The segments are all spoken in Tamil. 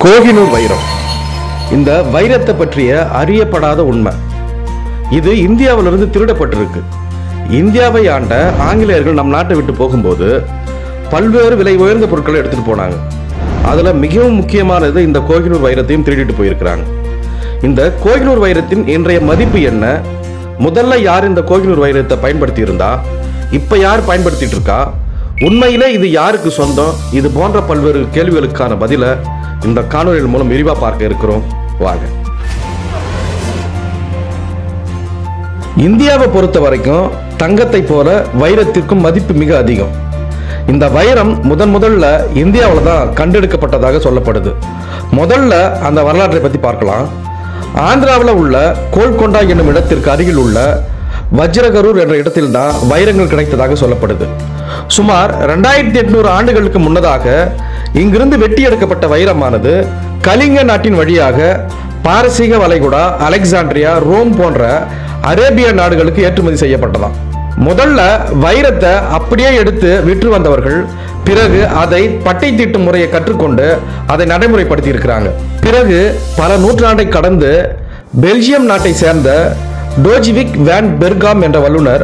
கோஹினூர் வைரம். இந்த வைரத்தை பற்றிய அறியப்படாத உண்மை. இது இந்தியாவிலிருந்து திருடப்பட்டிருக்கு. இந்தியாவை ஆண்ட ஆங்கிலேயர்கள் நம் நாட்டை விட்டு போகும்போது பல்வேறு விலை உயர்ந்த பொருட்களை எடுத்துட்டு போனாங்க. அதுல மிகவும் முக்கியமானது இந்த கோஹினூர் வைரத்தையும் திருடிட்டு போயிருக்கிறாங்க. இந்த கோஹினூர் வைரத்தின் இன்றைய மதிப்பு என்ன? முதல்ல யார் இந்த கோஹினூர் வைரத்தை பயன்படுத்தி இருந்தா, இப்ப யார் பயன்படுத்திட்டு இருக்கா, உண்மையிலே இது யாருக்கு சொந்தம்? இது போன்ற பல்வேறு கேள்விகளுக்கான பதிலை இந்த காணொலியின் மூலம் விரிவா பார்க்க இருக்கிறோம். வாங்க. இந்தியாவை பொறுத்த வரைக்கும் தங்கத்தை போல வைரத்திற்கும் மதிப்பு மிக அதிகம். இந்த வைரம் முதல்ல இந்தியாவில் தான் கண்டெடுக்கப்பட்டதாக சொல்லப்படுது. முதல்ல அந்த வரலாற்றை பத்தி பார்க்கலாம். ஆந்திராவில் உள்ள கோல்கொண்டா என்னும் இடத்திற்கு அருகில் உள்ள வஜ்ரகரூர் என்ற இடத்தில் தான் வைரங்கள் கிடைத்ததாக சொல்லப்படுது. சுமார் 2800 ஆண்டுகளுக்கு முன்னதாக இங்கிருந்து வெட்டி எடுக்கப்பட்ட வைரமானது கலிங்க நாட்டின் வழியாக பாரசீக வளைகுடா, அலெக்சாண்ட்ரியா, ரோம் போன்ற அரேபிய நாடுகளுக்கு ஏற்றுமதி செய்யப்பட்டதாம். முதல்ல வைரத்தை அப்படியே எடுத்து விற்று வந்தவர்கள் பிறகு அதை பட்டை தீட்டும் முறையை கற்றுக்கொண்டு அதை நடைமுறைப்படுத்தி இருக்கிறாங்க. பிறகு பல நூற்றாண்டை கடந்து பெல்ஜியம் நாட்டை சேர்ந்த டோஜிவிக் வேன் பெர்காம் என்ற வல்லுநர்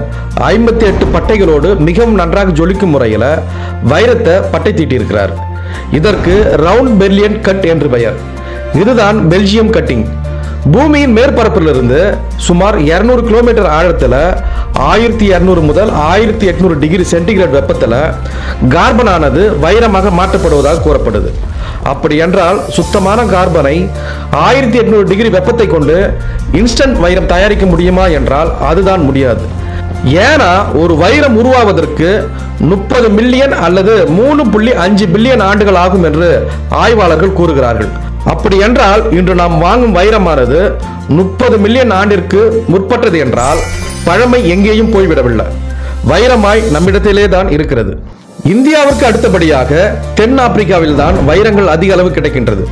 58 பட்டைகளோடு மிகவும் நன்றாக ஜொலிக்கும் முறையில் வைரத்தை பட்டை தீட்டியிருக்கிறார். இதற்கு ரவுண்ட் பெர்லியன் கட் என்று பெயர். இதுதான் பெல்ஜியம் கட்டிங். பூமியின் மேற்பரப்பிலிருந்து சுமார் 200 கிலோமீட்டர் ஆழத்தில் 1200 முதல் 1800 டிகிரி சென்டிகிரேட் வெப்பத்தில் கார்பன் ஆனது வைரமாக மாற்றப்படுவதாக கூறப்படுது. அப்படி என்றால் சுத்தமான கார்பனை 1800 டிகிரி வெப்பத்தை கொண்டு இன்ஸ்டன்ட் வைரம் தயாரிக்க முடியுமா என்றால் அதுதான் முடியாது. ஏன்னா ஒரு வைரம் உருவாவதற்கு 30 மில்லியன் அல்லது 3.5 பில்லியன் ஆண்டுகள் ஆகும் என்று ஆய்வாளர்கள் கூறுகிறார்கள். அப்படி என்றால் இன்று நாம் வாங்கும் வைரமானது 30 மில்லியன் ஆண்டிற்கு முற்பட்டது என்றால் பழமை எங்கேயும் போய்விடவில்லை. வைரமாய் நம்மிடத்திலே தான் இருக்கிறது. இந்தியாவிற்கு அடுத்தபடியாக தென் ஆப்பிரிக்காவில் தான் வைரங்கள் அதிக அளவு கிடைக்கின்றது.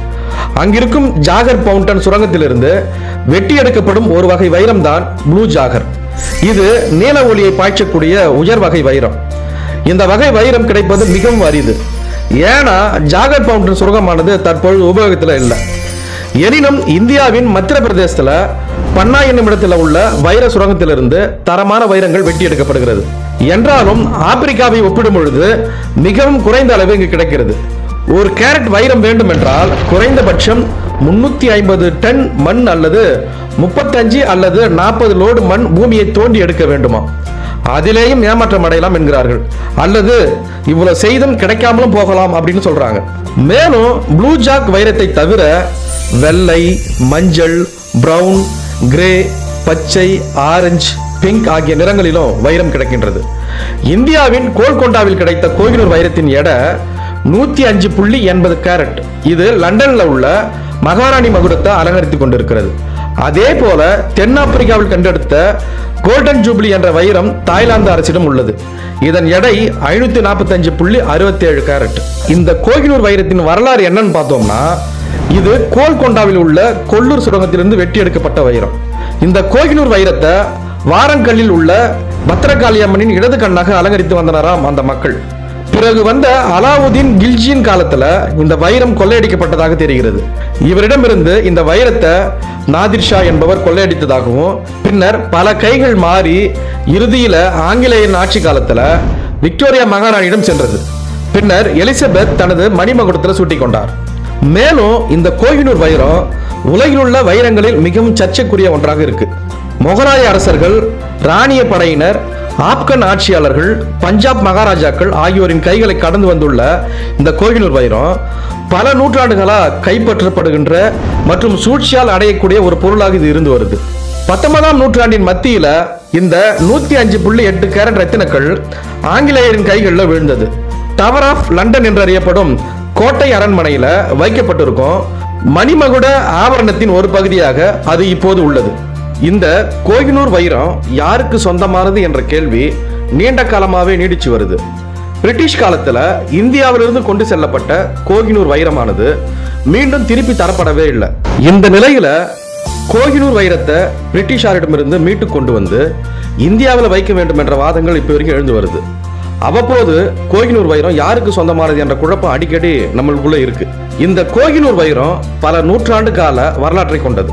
அங்கிருக்கும் ஜாகர் பவுண்டன் சுரங்கத்திலிருந்து வெட்டி எடுக்கப்படும் ஒரு வகை வைரம் தான் ப்ளூ ஜாகர். இது நீல ஒளியை பாய்ச்சக்கூடிய உயர் வகை வைரம். இந்த வகை வைரம் கிடைப்பது மிகவும் அரிது. ஏன்னா ஜாகர் பவுண்டன் சுரங்கமானது தற்பொழுது உபயோகத்தில் இல்லை. எனினும் இந்தியாவின் மத்திய பிரதேசத்தில் பன்னா என்னும் இடத்தில் உள்ள வைர சுரங்கத்திலிருந்து தரமான வைரங்கள் வெட்டி எடுக்கப்படுகிறது. என்றாலும் ஆப்பிரிக்காவை ஒப்பிடும் பொழுது மிகவும் குறைந்த அளவு இங்கு கிடைக்கிறது. ஒரு கேரட் வைரம் வேண்டும் என்றால் குறைந்தபட்சம் 350 டன் மண் அல்லது 35 அல்லது 40 லோடு மண் பூமியை தோண்டி எடுக்க வேண்டுமா? அதிலேயும் ஏமாற்றம் அடையலாம் என்கிறார்கள். அல்லது இவ்வளவு செய்தும் கிடைக்காமலும் போகலாம் அப்படின்னு சொல்றாங்க. மேலும் ப்ளூ ஜாக் வைரத்தை தவிர வெள்ளை, மஞ்சள், பிரவுன், கிரே, பச்சை, ஆரஞ்சு, பிங்க் ஆகிய நிறங்களிலும் வைரம் கிடைக்கின்றது. இந்தியாவின் கோல்கொண்டாவில் கிடைத்த கோஹினூர் வைரத்தின் எடை 105.80 கேரட். இது லண்டன்ல உள்ள மகாராணி மகுடத்தை அலங்கரித்துக் கொண்டிருக்கிறது. அதே போல தென்னாப்பிரிக்காவில் கண்டெடுத்த கோல்டன் ஜூப்ளி என்ற வைரம் தாய்லாந்து அரசிடம் உள்ளது. இதன் எடை 545.67 கேரட். இந்த கோஹினூர் வைரத்தின் வரலாறு என்னன்னு பார்த்தோம்னா, இது கோல்கொண்டாவில் உள்ள கொல்லூர் சுரங்கத்திலிருந்து வெட்டி எடுக்கப்பட்ட வைரம். இந்த கோஹினூர் வைரத்தை வாரங்கல்லில் உள்ள பத்ரகாளி அம்மனின் இடது கண்ணாக அலங்கரித்து வந்தனராம் அந்த மக்கள். பிறகு வந்த அலாவுதீன் கில்ஜியின் காலத்துல இந்த வைரம் கொள்ளையடிக்கப்பட்டதாக தெரிகிறது. இவரிடமிருந்து இந்த வைரத்தை நாதிர்ஷா என்பவர் கொள்ளையடித்ததாகவும், பின்னர் பல கைகள் மாறி இறுதியில ஆங்கிலேயரின் ஆட்சி காலத்துல விக்டோரியா மகாராணியிடம் சென்றது. பின்னர் எலிசபெத் தனது மணிமகுடத்தில் சூட்டிக் கொண்டார். மேலும் இந்த கோஹினூர் வைரம் உலகில் உள்ள வைரங்களில் மிகவும் சர்ச்சைக்குரிய ஒன்றாக இருக்கு. முகலாய அரசர்கள், ராணிய படையினர், ஆப்கன் ஆட்சியாளர்கள், பஞ்சாப் மகாராஜாக்கள் ஆகியோரின் கைகளை கடந்து வந்துள்ள இந்த கோஹினூர் வைரம் பல நூற்றாண்டுகளா கைப்பற்றப்படுகின்ற மற்றும் சூழ்ச்சியால் அடையக்கூடிய ஒரு பொருளாக இது இருந்து வருது. 19ஆம் நூற்றாண்டின் மத்தியில இந்த 105.8 கேரட் ரத்தினங்கள் ஆங்கிலேயரின் கைகளில் விழுந்தது. டவர் ஆஃப் லண்டன் என்று அறியப்படும் கோட்டை அரண்மனையில வைக்கப்பட்டிருக்கும் மணிமகுட ஆபரணத்தின் ஒரு பகுதியாக அது இப்போது உள்ளது. இந்த கோஹினூர் வைரம் யாருக்கு சொந்தமானது என்ற கேள்வி நீண்ட காலமாகவே நீடிச்சு வருது. பிரிட்டிஷ் காலத்துல இந்தியாவிலிருந்து கொண்டு செல்லப்பட்ட கோஹினூர் வைரமானது மீண்டும் திருப்பி தரப்படவே இல்லை. இந்த நிலையில கோஹினூர் வைரத்தை பிரிட்டிஷாரிடமிருந்து மீட்டு கொண்டு வந்து இந்தியாவில் வைக்க வேண்டும் என்ற வாதங்கள் இப்போ வரைக்கும் எழுந்து வருது. அவ்வப்போது கோஹினூர் வைரம் யாருக்கு சொந்தமானது என்ற குழப்பம் அடிக்கடி நம்மளுக்குள்ள இருக்கு. இந்த கோஹினூர் வைரம் பல நூற்றாண்டு கால வரலாற்றை கொண்டது.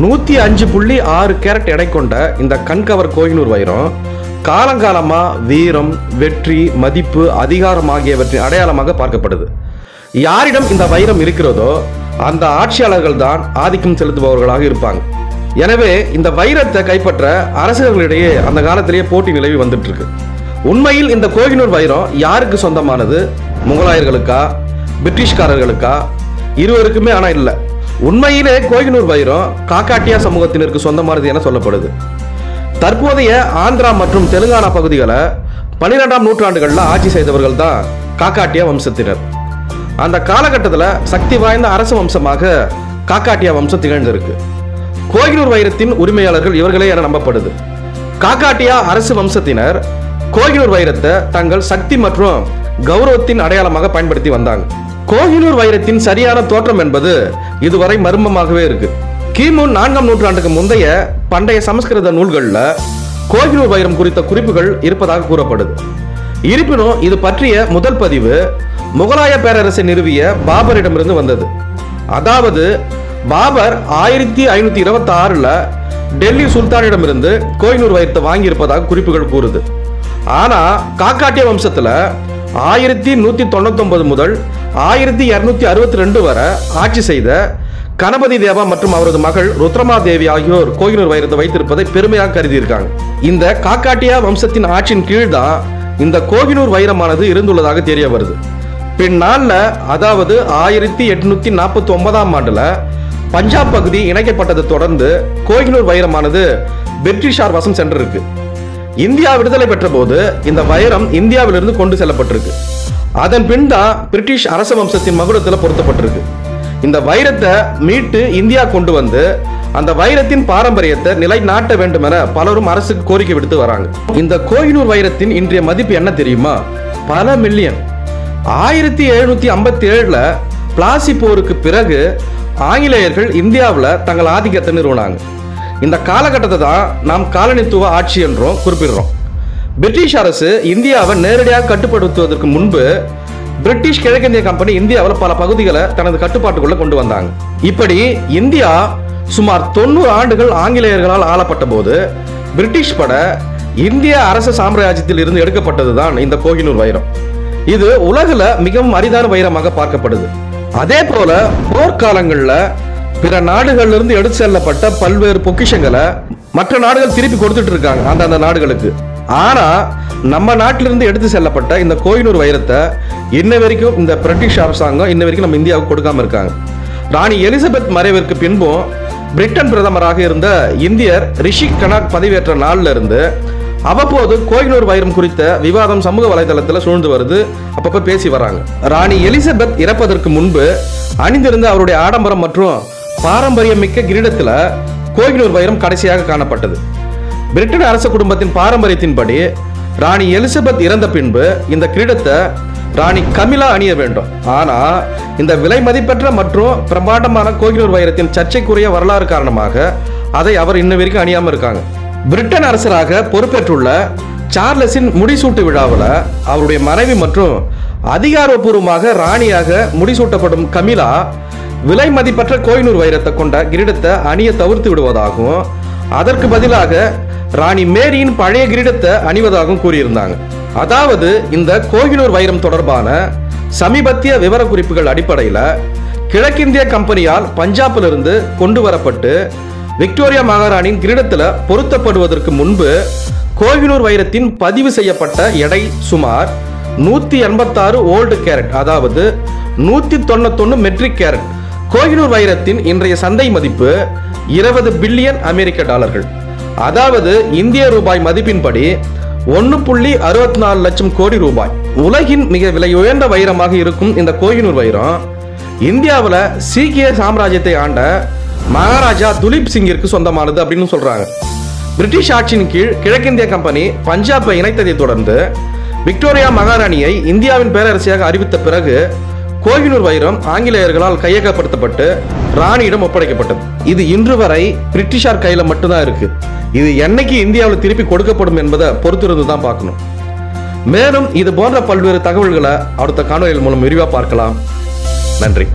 105.6 கேரட் எடை கொண்ட இந்த கண்கவர் கோஹினூர் வைரம் காலங்காலமா வீரம், வெற்றி, மதிப்பு, அதிகாரம் ஆகியவற்றின் அடையாளமாக பார்க்கப்படுது. யாரிடம் இந்த வைரம் இருக்கிறதோ அந்த ஆட்சியாளர்கள் தான் ஆதிக்கம் செலுத்துபவர்களாக இருப்பாங்க. எனவே இந்த வைரத்தை கைப்பற்ற அரசுகளிடையே அந்த காலத்திலேயே போட்டி நிலவி வந்துட்டு இருக்கு. உண்மையில் இந்த கோஹினூர் வைரம் யாருக்கு சொந்தமானது? முகலாயர்களுக்கா, பிரிட்டிஷ்காரர்களுக்கா? இருவருக்குமே ஆனா இல்ல. உண்மையிலே கோஹினூர் வைரம் காக்காட்டியா சமூகத்தினருக்கு சொந்தமானது என சொல்லப்படுது. தற்போதைய ஆந்திரா மற்றும் தெலுங்கானா பகுதிகளை 12ஆம் நூற்றாண்டுகளில் ஆட்சி செய்தவர்கள் தான் காக்காட்டியா வம்சத்தினர். அந்த காலகட்டத்தில் சக்தி வாய்ந்த அரசு வம்சமாக காக்காட்டியா வம்சம் திகழ்ந்திருக்கு. கோஹினூர் வைரத்தின் உரிமையாளர்கள் இவர்களே என நம்பப்படுது. காக்காட்டியா அரசு வம்சத்தினர் கோஹினூர் வைரத்தை தங்கள் சக்தி மற்றும் கௌரவத்தின் அடையாளமாக பயன்படுத்தி வந்தாங்க. கோஹினூர் வைரத்தின் சரியான தோற்றம் என்பது இதுவரை மர்மமாகவே இருக்கு. கிமு 4ஆம் நூற்றாண்டுக்கு முந்தைய பண்டைய சமஸ்கிருத நூல்களில் கோஹினூர் வைரம் குறித்த குறிப்புகள் இருப்பதாக கூறப்படுது. இருப்பினும் இது பற்றிய முதல் பதிவு முகலாய பேரரசை நிறுவிய பாபரிடமிருந்து வந்தது. அதாவது பாபர் 1526 டெல்லி சுல்தானிடமிருந்து கோஹினூர் வைரத்தை வாங்கி இருப்பதாக குறிப்புகள் கூறுது. ஆனா காக்காட்டிய வம்சத்துல 1199 முதல் 1262 வரை ஆட்சி செய்த கணபதி தேவா மற்றும் அவரது மகள் ருத்ரமா தேவி ஆகியோர் கோஹினூர் வைரத்தை வைத்திருப்பதை பெருமையாக கருதியிருக்காங்க. இந்த காக்காட்டியா வம்சத்தின் ஆட்சியின் கீழ் தான் இந்த கோஹினூர் வைரமானது இருந்துள்ளதாக தெரிய வருது. பின்னால அதாவது 1849ஆம் ஆண்டுல பஞ்சாப் பகுதி இணைக்கப்பட்டதை தொடர்ந்து கோஹினூர் வைரமானது பிரிட்டிஷார் வசம் சென்றிருக்கு. இந்தியா விடுதலை பெற்ற போது இந்த வைரம் இந்தியாவிலிருந்து கொண்டு செல்லப்பட்டிருக்கு. அதன் பின் தான் பிரிட்டிஷ் அரச வம்சத்தின் மகுடத்தில் பொருத்தப்பட்டிருக்கு. இந்த வைரத்தை மீட்டு இந்தியா கொண்டு வந்து அந்த வைரத்தின் பாரம்பரியத்தை நிலைநாட்ட வேண்டும் என பலரும் அரசுக்கு கோரிக்கை விடுத்து வராங்க. இந்த கோஹினூர் வைரத்தின் இன்றைய மதிப்பு என்ன தெரியுமா? பல மில்லியன். 1757 பிளாசி போருக்கு பிறகு ஆங்கிலேயர்கள் இந்தியாவில் தங்கள் ஆதிக்கத்தை நிறுவனாங்க. இந்த காலகட்டத்தை தான் நாம் காலனித்துவ ஆட்சி என்றும் குறிப்பிடுறோம். பிரிட்டிஷ் அரசு இந்தியாவை நேரடியாக கட்டுப்படுத்துவதற்கு முன்பு பிரிட்டிஷ் கிழக்கிந்திய கம்பெனி இந்தியாவில் பல பகுதிகளை தனது கட்டுப்பாட்டுக்குள்ள கொண்டு வந்தாங்க. இப்படி இந்தியா சுமார் 90 ஆண்டுகள் ஆங்கிலேயர்களால் ஆளப்பட்ட போது பிரிட்டிஷ் பட இந்திய அரச சாம்ராஜ்யத்தில் இருந்து எடுக்கப்பட்டதுதான் இந்த கோஹினூர் வைரம். இது உலகில் மிகவும் அரிதான வைரமாக பார்க்கப்படுது. அதே போல போர்க்காலங்களில் பிற நாடுகளிலிருந்து எடுத்து செல்லப்பட்ட பல்வேறு பொக்கிஷங்களை மற்ற நாடுகள் திருப்பி கொடுத்துட்டு இருக்காங்க அந்தந்த நாடுகளுக்கு. ஆனா நம்ம நாட்டிலிருந்து எடுத்து செல்லப்பட்ட இந்த கோஹினூர் வைரத்தை இன்ன வரைக்கும் இந்த பிரிட்டிஷ் அரசாங்கம் இன்ன வரைக்கும் நம்ம இந்தியாவுக்கு கொடுக்காம இருக்காங்க. ராணி எலிசபெத் மறைவிற்கு பின்பும் பிரிட்டன் பிரதமராக இருந்த இந்தியர் ரிஷி கனாக் பதவியேற்ற நாள்ல இருந்து அவ்வப்போது கோஹினூர் வைரம் குறித்த விவாதம் சமூக வலைதளத்தில் சூழ்ந்து வருது. அப்பப்ப பேசி வராங்க. ராணி எலிசபெத் இறப்பதற்கு முன்பு அணிந்திருந்த அவருடைய ஆடம்பரம் மற்றும் பாரம்பரியம் மிக்க கிரீடத்தில் கோஹினூர் வைரம் கடைசியாக காணப்பட்டது. பிரிட்டன் அரச குடும்பத்தின் பாரம்பரியத்தின்படி ராணி எலிசபெத் இறந்த பின்பு இந்த கிரீடத்தை ராணி கமிலா அணிய வேண்டும். ஆனா இந்த விலை மதிப்பற்ற மற்றும் பிரம்மாண்டமான கோஹினூர் வைரத்தின் சர்ச்சைக்குரிய வரலாறு காரணமாக அதை அவர் இன்ன வரைக்கும் அணியாம இருக்காங்க. பிரிட்டன் அரசராக பொறுப்பேற்றுள்ள சார்லஸின் முடிசூட்டு விழாவில் அவருடைய மனைவி மற்றும் அதிகாரப்பூர்வமாக ராணியாக முடிசூட்டப்படும் கமிலா விலை மதிப்பற்ற கோஹினூர் வைரத்தை கொண்ட கிரீடத்தை அணிய தவிர்த்து விடுவதாகவும் அதற்கு பதிலாக ராணி மேரியின் பழைய கிரீடத்தை அணிவதாகவும் கூறியிருந்தாங்க. அதாவது இந்த கோஹினூர் வைரம் தொடர்பான சமீபத்திய விவரக்குறிப்புகள் அடிப்படையில் கிழக்கிந்திய கம்பெனியால் பஞ்சாபிலிருந்து கொண்டு வரப்பட்டு விக்டோரியா மகாராணியின் கிரீடத்தில் பொருத்தப்படுவதற்கு முன்பு கோஹினூர் வைரத்தின் பதிவு செய்யப்பட்ட எடை சுமார் 186 ஓல்டு கேரட், அதாவது 191 மெட்ரிக் கேரட். கோஹினூர் வைரத்தின் இன்றைய சந்தை மதிப்பு 20 பில்லியன் அமெரிக்க டாலர்கள், அதாவது இந்திய ரூபாய் மதிப்பின்படி 1.64 லட்சம் கோடி ரூபாய். உலகின் மிக விலை உயர்ந்த வைரமாக இருக்கும் இந்த கோஹினூர் வைரம் இந்தியாவில் சீக்கிய சாம்ராஜ்யத்தை ஆண்ட மகாராஜா துலீப் சிங்கிற்கு சொந்தமானது அப்படின்னு சொல்றாங்க. பிரிட்டிஷ் ஆட்சியின் கீழ் கிழக்கிந்திய கம்பெனி பஞ்சாபை இணைத்ததை தொடர்ந்து விக்டோரியா மகாராணியை இந்தியாவின் பேரரசியாக அறிவித்த பிறகு கோஹினூர் வைரம் ஆங்கிலேயர்களால் கையகப்படுத்தப்பட்டு ராணியிடம் ஒப்படைக்கப்பட்டது. இது இன்று வரை பிரிட்டிஷார் கையில மட்டும்தான் இருக்கு. இது என்னைக்கு இந்தியாவில் திருப்பி கொடுக்கப்படும் என்பதை பொறுத்திருந்து தான் பார்க்கணும். மேலும் இது போன்ற பல்வேறு தகவல்களை அடுத்த காணொலிகள் மூலம் விரிவாக பார்க்கலாம். நன்றி.